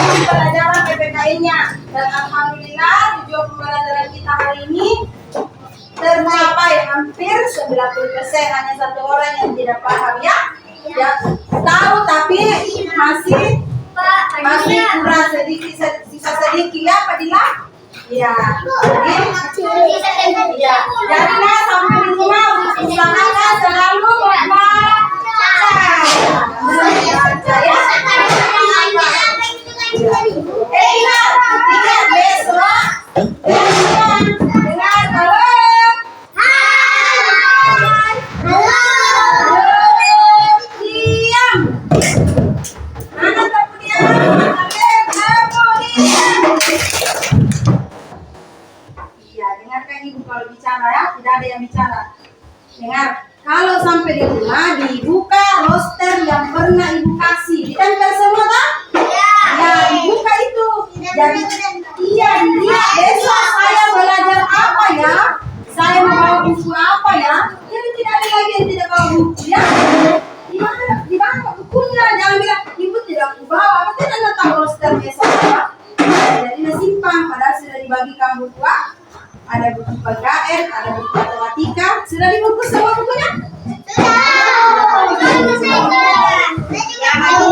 pelajaran PPKI-nya dan alhamdulillah tujuan pembelajaran kita hari ini tercapai hampir 90%. Hanya satu orang yang tidak paham ya. Ya, tahu tapi masih kurang sedikit, sisa sedikit ya Fadila. Ya, jadilah sampai di rumah usahakan selalu membaca ya. Ingat besok dengan halo. Diam. Mana kemudian? Iya, dengarkan ibu kalau bicara ya, tidak ada yang bicara. Dengar, kalau sampai di rumah dibuka roster yang pernah ibu kasih, ditempel semua kan? Ya, dibuka itu. Jadi, iya, dilihat besok saya belajar apa ya? Saya membawa buku apa ya? Jadi tidak ada lagi yang tidak bawa buku ya. Di mana bukunya? Jangan bilang ibu tidak bawa. Apa tidak tahu roster besok ya? Jadi simpan, padahal sudah dibagikan buku. Ada buku PKN, ada buku matematika. Sudah dibungkus semua bukunya? Ya, hari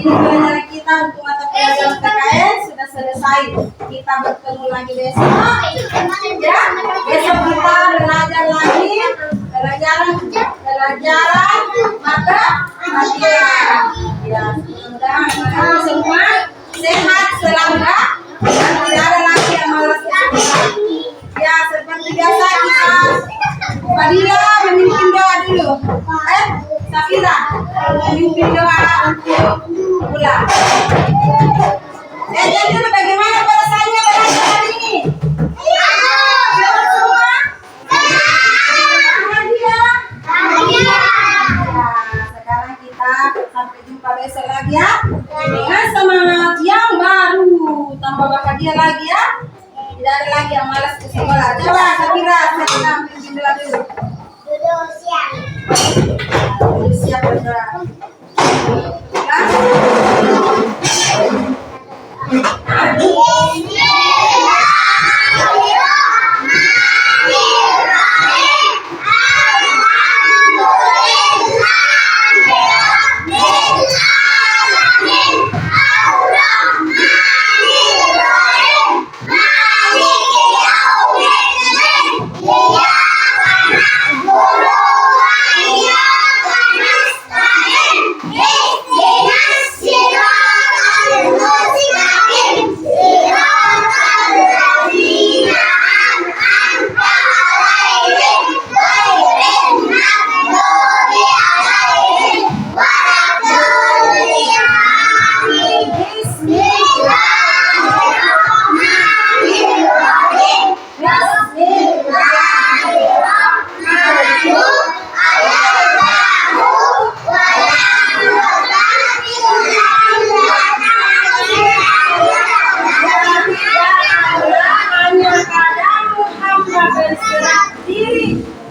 ini pelajaran kita untuk mata pelajaran PKN sudah selesai. Kita bertemu lagi besok. Ya, besok kita belajar lagi pelajaran matematika. Ya, mudah-mudahan semua sehat selalu ya. Dan tidak ada lagi yang malas. Ya, seperti biasa kita Fadila memimpin doa dulu. Safira memimpin doa untuk pulang. Jadi bagaimana perasaannya belajar hari ini? Selamat semua. Bahagia. ya. Dengan semangat yang baru, tambah bahagia lagi ya. Tidak ada lagi yang malas ke sekolah. Coba Safira, saya ambil jendela dulu. Duduk siap. Siap sudah.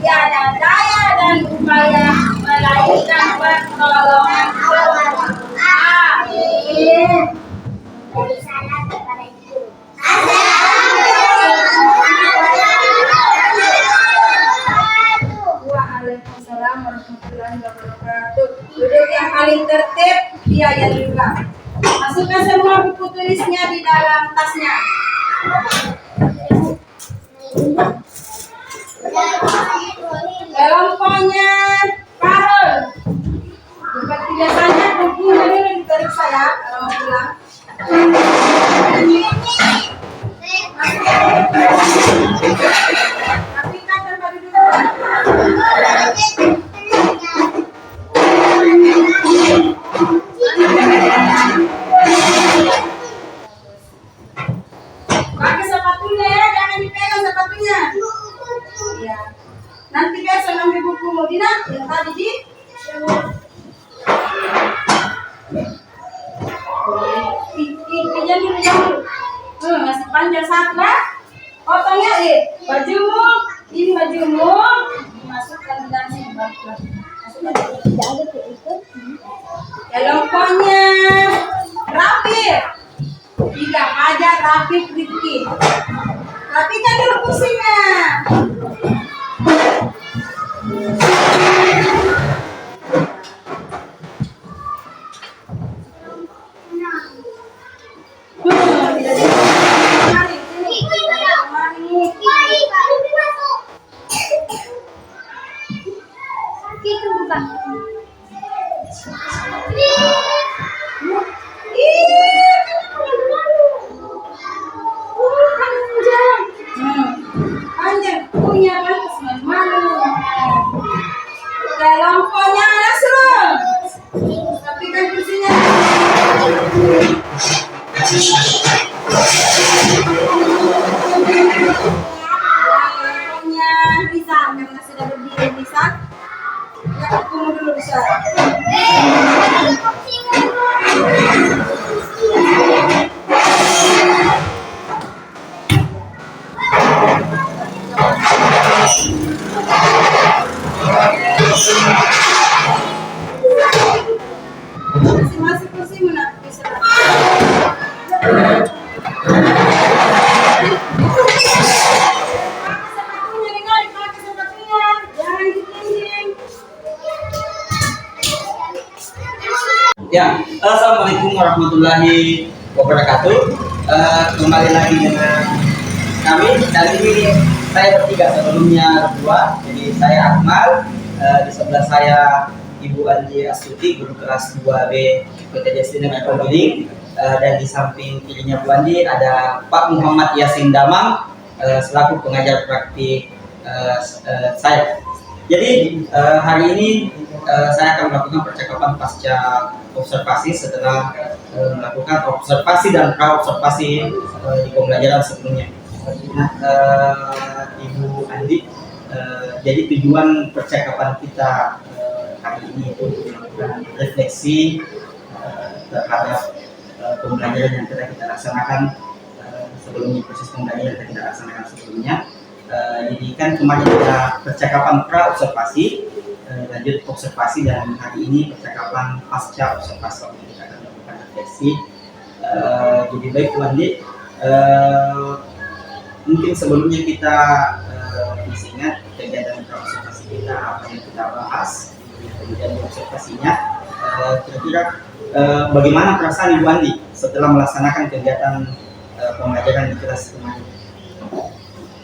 Tiada daya dan upaya melainkan pertolongan Allah. Amin. Beri salam kepada ibu. Waalaikumsalam warahmatullahi wabarakatuh. Duduk yang paling tertib, dia yang juga. Masukkan semua buku tulisnya di dalam tasnya. Kelompoknya Karol. Seperti biasanya bukunya dulu ditarik saya kalau mau pulang. Rapikan tempat duduk. Pakai sepatunya ya, jangan dipegang sepatunya. Ya. Nanti besok ambil buku Dina yang tadi di jangan masih panjang sabar. Potongnya bajumu, ini bajumu masukkan ke dalam sini. Kelompoknya rapi. Tidak aja rapi Rifki. Rapikan dulu kursinya. Panjang punya kan malu. Kelompoknya Nasrul. Tapi kan kursinya. Kelompoknya Risa karena sudah berdiri Risa. Ya tunggu dulu Risa. Masing-masing kursi mana bisa. Sepatunya nih kali pakai sepatunya, jangan ditingging. Ya, assalamualaikum warahmatullahi wabarakatuh. Kembali lagi dengan kami. Kali ini saya bertiga, sebelumnya dua. Jadi saya Akmal, di sebelah saya Ibu Andi Astuti, guru kelas 2B PTDS dengan Pembimbing, dan di samping kirinya Bu Andi ada Pak Muhammad Yasin Damang, selaku pengajar praktik saya. Jadi hari ini saya akan melakukan percakapan pasca observasi setelah melakukan observasi dan pra-observasi di pembelajaran sebelumnya. Nah, Ibu Andi, jadi tujuan percakapan kita hari ini itu melakukan refleksi terhadap pembelajaran yang telah kita laksanakan sebelumnya, proses pembelajaran yang telah kita laksanakan sebelumnya. Jadi kan kemarin ada percakapan pra observasi, lanjut observasi, dan hari ini percakapan pasca observasi. Kita akan melakukan refleksi. Jadi baik Bu Andi, mungkin sebelumnya kita masih ingat kegiatan pra observasi kita, apa yang kita bahas, kemudian observasinya. Kira-kira bagaimana perasaan Ibu Andi setelah melaksanakan kegiatan pembelajaran di kelas kemarin?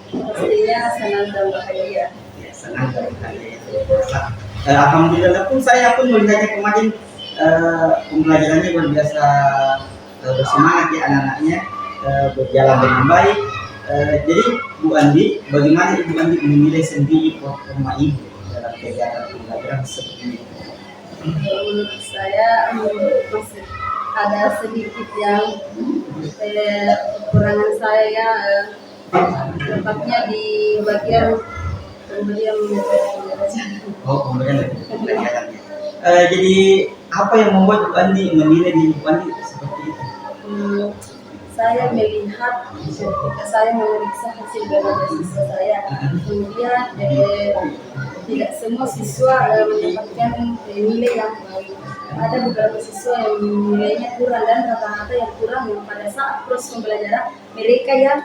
Pastinya senang dan bahagia. Ya, senang dan bahagia. Alhamdulillah pun saya pun melihatnya kemarin pembelajarannya luar biasa bersemangat ya anak-anaknya, berjalan dengan baik. Jadi Bu Andi, bagaimana Ibu Andi menilai sendiri performa Ibu dalam kegiatan pembelajaran seperti ini? Menurut saya masih ada sedikit yang kekurangan saya ya, tepatnya di bagian pemberian pembelajaran. Oh, pemberian pembelajaran. Jadi apa yang membuat Bu Andi menilai diri Bu Andi seperti itu? Saya melihat ketika saya memeriksa hasil belajar siswa saya, kemudian tidak semua siswa mendapatkan nilai yang baik. Ada beberapa siswa yang nilainya kurang, dan rata-rata yang kurang yang pada saat proses pembelajaran mereka yang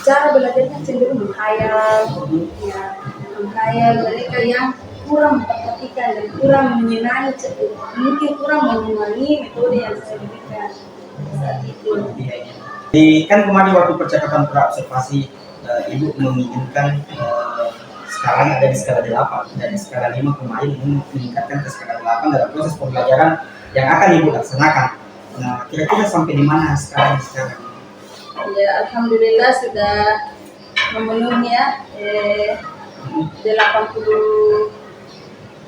cara belajarnya cenderung menghayal, ya, menghayal. Mereka yang kurang memperhatikan dan kurang menyenangi, mungkin kurang menyenangi metode yang saya berikan saat itu. Jadi kan kemarin waktu percakapan pra observasi Ibu menginginkan sekarang ada di skala 8, dari skala 5 kemarin ingin meningkatkan ke skala 8 dalam proses pembelajaran yang akan Ibu laksanakan. Nah, kira-kira sampai di mana sekarang? Ya, alhamdulillah sudah memenuhi ya 80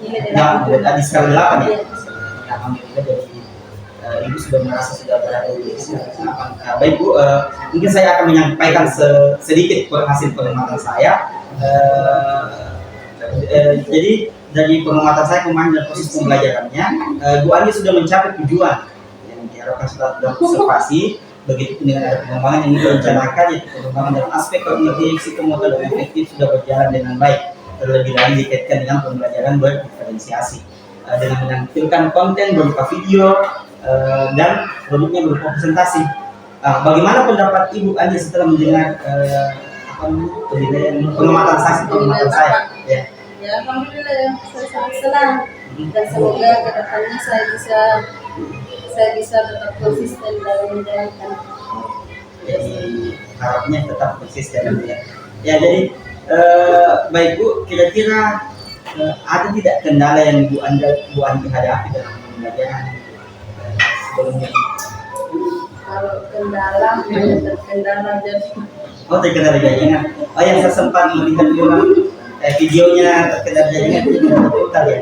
nilai di skala 8 ya. Iya. Alhamdulillah, jadi Ibu sudah merasa sudah berada di skala 8. Baik Bu, mungkin saya akan menyampaikan sedikit hasil pengamatan saya. Jadi dari pengamatan saya kemarin dan proses pembelajarannya, Bu Andi sudah mencapai tujuan yang diharapkan setelah observasi. Begitu dengan ada pengembangan yang direncanakan, yaitu pengembangan dalam aspek kognitif, psikomotor, dan efektif sudah berjalan dengan baik. Terlebih lagi dikaitkan dengan pembelajaran berdiferensiasi dengan menampilkan konten berupa video dan produknya berupa presentasi. Bagaimana pendapat Ibu Andi setelah mendengar pengamatan saya? Ya. Ya, alhamdulillah saya sangat senang, dan semoga kedepannya saya bisa tetap konsisten dalam menjalankan. Jadi harapnya tetap konsisten ya. Ya, jadi baik Bu, kira-kira ada tidak kendala yang Bu Andi hadapi dalam pembelajaran sebelumnya? Kalau kendala, terkendala jadi. Oh, terkendala jaringan. Oh, yang saya sempat melihat juga videonya terkendala jaringan itu total ya.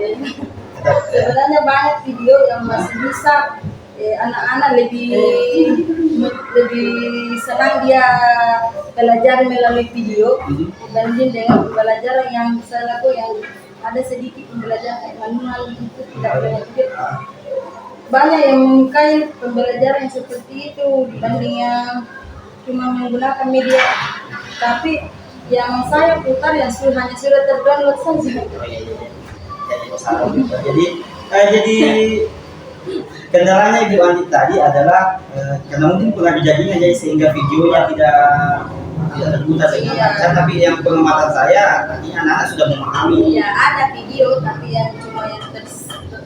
Sebenarnya banyak video yang masih bisa anak-anak lebih senang dia belajar melalui video dibanding dengan pembelajaran yang saya lakukan yang ada sedikit pembelajaran kayak manual itu tidak begitu. Banyak yang menyukai pembelajaran yang seperti itu dibanding yang cuma menggunakan media. Tapi yang saya putar yang hanya sudah terdownload saja. Jadi kendalanya Ibu Andi tadi adalah karena mungkin pengaruh jaringan, jadi sehingga videonya tidak terputar dengan lancar. Tapi yang pengamatan saya tadi anak-anak sudah memahami. Iya, ada video tapi yang cuma yang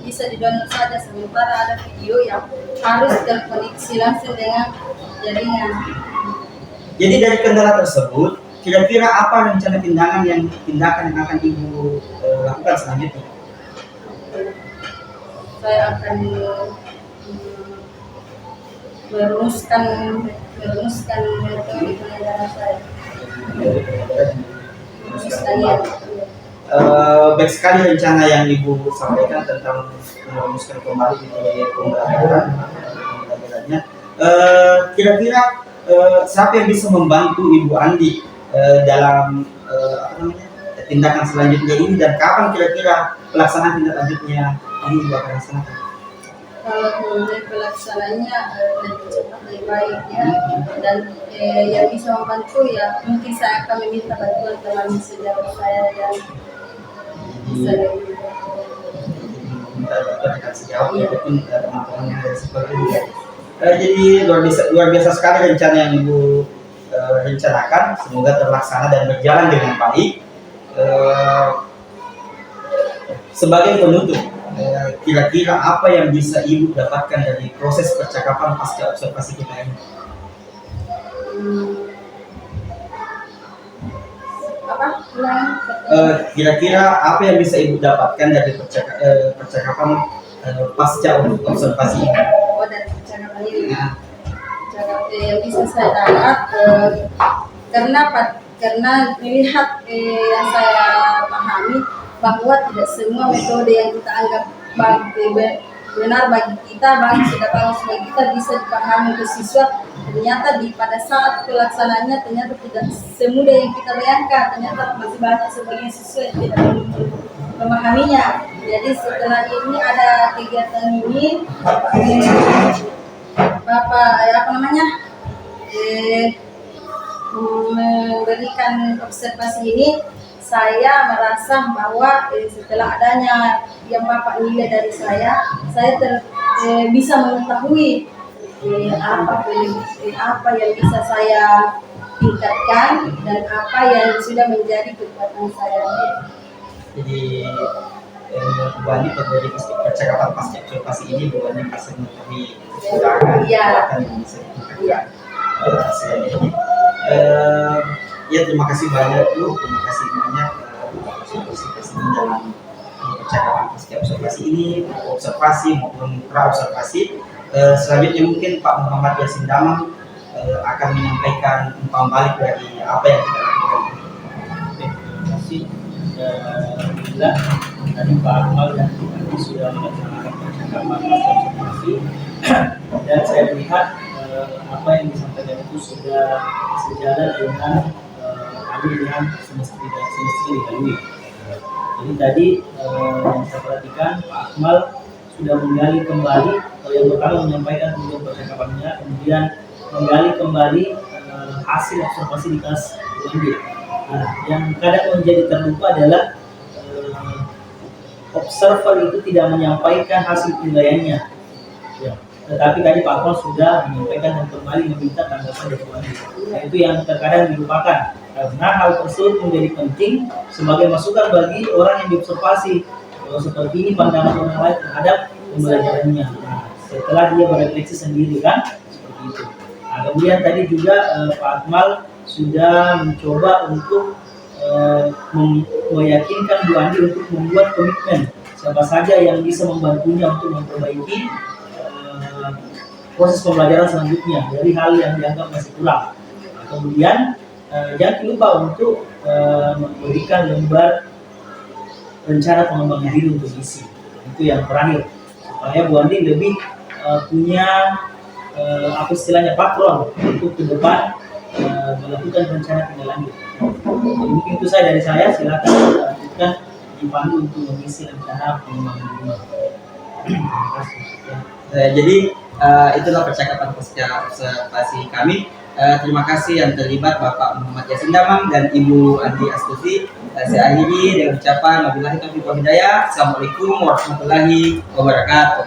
bisa di-download saja, sementara ada video yang harus terkoneksi langsung dengan jaringan. Jadi dari kendala tersebut, kira-kira apa rencana tindakan yang akan Ibu lakukan selanjutnya? Saya akan merumuskan metode pembelajaran saya. Baik sekali rencana yang Ibu sampaikan tentang merumuskan kembali metode pembelajarannya. Kira-kira siapa yang bisa membantu Ibu Andi dalam tindakan selanjutnya ini, dan kapan kira-kira pelaksanaan tindak lanjutnya ini Ibu akan laksanakan? kalau mengenai pelaksananya lebih cepat lebih baik ya, dan yang bisa membantu ya mungkin saya akan meminta bantuan teman sejawat saya yang bisa Minta bantuan rekan sejawat ataupun teman-teman yang dari supervisi. Jadi luar biasa sekali rencana yang Ibu rencanakan, semoga terlaksana dan berjalan dengan baik. Sebagai penutup, kira-kira apa yang bisa Ibu dapatkan dari proses percakapan pasca observasi kita ini? apa ulang Kira-kira apa yang bisa Ibu dapatkan dari percakapan pasca observasi ini? oh dari percakapan ini cara yang bisa saya dapat karena melihat yang saya pahami bahwa tidak semua metode yang kita anggap benar bagi kita, sudah bagus bagi kita bisa dipahami ke siswa. Ternyata pada saat pelaksanaannya ternyata tidak semudah yang kita bayangkan. Ternyata masih banyak sebagian siswa yang tidak memahaminya. Jadi setelah ini ada kegiatan ini, memberikan observasi ini, saya merasa bahwa setelah adanya yang Bapak nilai dari saya bisa mengetahui apa yang bisa saya tingkatkan dan apa yang sudah menjadi kekuatan saya. Jadi Bu Andi dari percakapan pasca observasi ini Bu Andi bisa mengetahui kekurangan yang bisa ditingkatkan. Ya terima kasih banyak Bu, terima kasih banyak observasi dalam percakapan pasca observasi ini, observasi maupun pra observasi. Selanjutnya mungkin Pak Muhammad Yasin Damang akan menyampaikan umpan balik dari apa yang kita lakukan. Terima kasih. Alhamdulillah tadi Pak Akmal dan Pak Andi sudah melaksanakan percakapan pasca observasi dan saya melihat apa yang disampaikan itu sudah sejalan dengan dengan semestinya dilalui. Jadi tadi yang saya perhatikan Pak Akmal sudah menggali kembali, yang pertama menyampaikan tujuan percakapannya, kemudian menggali kembali hasil observasi di kelas 2B. Nah, yang kadang menjadi terlupa adalah observer itu tidak menyampaikan hasil penilaiannya. Ya. Tetapi tadi Pak Akmal sudah menyampaikan dan kembali meminta tanggapan dari Bu Andi. Nah, itu yang terkadang dilupakan. Karena hal tersebut menjadi penting sebagai masukan bagi orang yang diobservasi. Kalau seperti ini pandangan orang lain terhadap pembelajarannya. Nah, setelah dia berefleksi sendiri kan, seperti itu. Nah, kemudian tadi juga Pak Akmal sudah mencoba untuk meyakinkan Bu Andi untuk membuat komitmen siapa saja yang bisa membantunya untuk memperbaiki proses pembelajaran selanjutnya dari hal yang dianggap masih kurang. Nah, kemudian jangan lupa untuk memberikan lembar rencana pengembangan diri untuk isi. Itu yang terakhir supaya Bu Andi lebih punya apa istilahnya patron untuk ke depan melakukan rencana tindak lanjut. Mungkin itu saya dari saya, silakan lanjutkan dipandu untuk mengisi rencana pengembangan diri. Terima kasih. Jadi itulah percakapan pasca observasi kami. Terima kasih yang terlibat Bapak Muhammad Yasin Damang dan Ibu Andi Astuti. Saya akhiri dengan ucapan wabillahi taufiq wal hidayah. Assalamualaikum warahmatullahi wabarakatuh.